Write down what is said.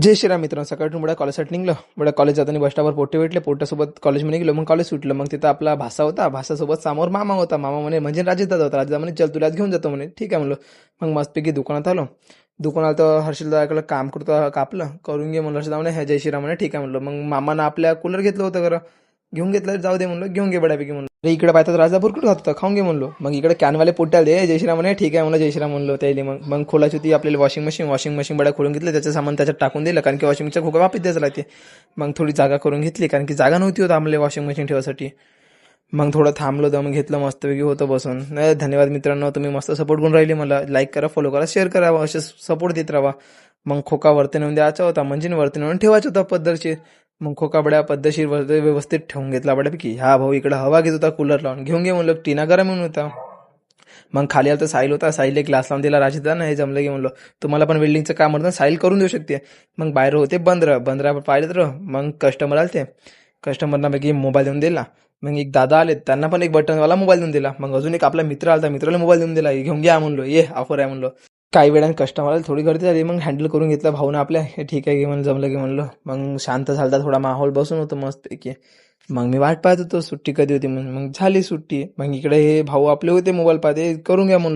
जय श्रीराम मित्रांनो, सकाळी बडा कॉलेजसाठी निघलो. बडा कॉलेज जाताना बस स्टॉपवर पोटे भेटले. पोटासोबत कॉलेजमध्ये गेलो. मग कॉलेज सुटलं. मग तिथं आपला भाषा होता. भाषासोबत समोर मामा होता. मामा म्हणे म्हणजे राजेदादा होता. राजेदा म्हणे चल तुला घेऊन जातो म्हणे. ठीक आहे म्हणलो. मग मस्तपैकी दुकानात आलो. दुकानात तर हर्षल दादाकडे काम करतो कापलं करून घे म्हणलं. हर्षल म्हणे हे जय श्रीराम म्हणे. ठीक आहे म्हणलं. मग मामानं आपल्या कूलर घेतलं होतं खरं. घेऊन घेतलं जाऊ दे म्हणलं. घेऊन घे बड्यापैकी म्हणलं. अरे इकडे पाहतात राजापूर कुठं खात होता खाऊन घे म्हणलो. मग इकडे कॅनवाले पोट्याला दे जय श्रीराम म्हणे. ठीक आहे म्हणलं जय श्रीराम म्हणलो त्याला. मग खोलायची होती आपल्याला वॉशिंग मशीन बड्या खोलून घेतलं. त्याचं सामान त्याच्यात टाकून दिलं कारण की वॉशिंग मशीनचा खोका वापस द्यायचं लागते. मग थोडी जागा करून घेतली कारण की जागा नव्हती होत आम्हाला वॉशिंग मशीन ठेवायसाठी. मग थोडं थांबलो दम घेतलं मस्तपैकी होतं बसून. धन्यवाद मित्रांनो, तुम्ही मस्त सपोर्ट करून राहिले मला. लाईक करा, फॉलो करा, शेअर करा, असे सपोर्ट देत राहा. मग खोका वरती नेऊन द्यायचा होता म्हणजे वरती नेऊन ठेवायचा होता पद्धतशीर. मग खोका बड्या पद्धतशीर व्यवस्थित ठेवून घेतला बड्यापैकी. हा भाऊ इकडे हवा घेत होता कूलर लावून. घेऊन घे म्हणलं, टीना गरम म्हणून होता. मग खाली आलं तर साहिल होता. साहिलला ग्लास लावून दिला. राजदा नाही जमलं की म्हणलं तुम्हाला पण वेल्डिंगचं काम म्हणतं साहिल करून देऊ शकते. मग बाहेर होते बंदरा पाहिलं तर मग कस्टमर आले ते. कस्टमरना पैकी मोबाईल देऊन दिला. मग एक दादा आले त्यांना पण एक बटनवाला मोबाईल देऊन दिला. मग अजून एक आपला मित्र आला मित्राला मोबाईल देऊन दिला. घेऊन घ्या म्हणलो, ये ऑफर आहे म्हणलो. काही वेळाने कस्टमरला थोडी गर्दी झाली. मग हँडल करून घेतला भाऊनं आपल्या. हे ठीक आहे की म्हणून जमलं की म्हणलं. मग शांत झालता थोडा माहोल बसून होतो मस्त की. मग मी वाट पाहत होतो सुट्टी कधी होती म्हणून. मग झाली सुट्टी. मग इकडे हे भाऊ आपले होते मोबाईल पाहते. करून घ्या म्हणून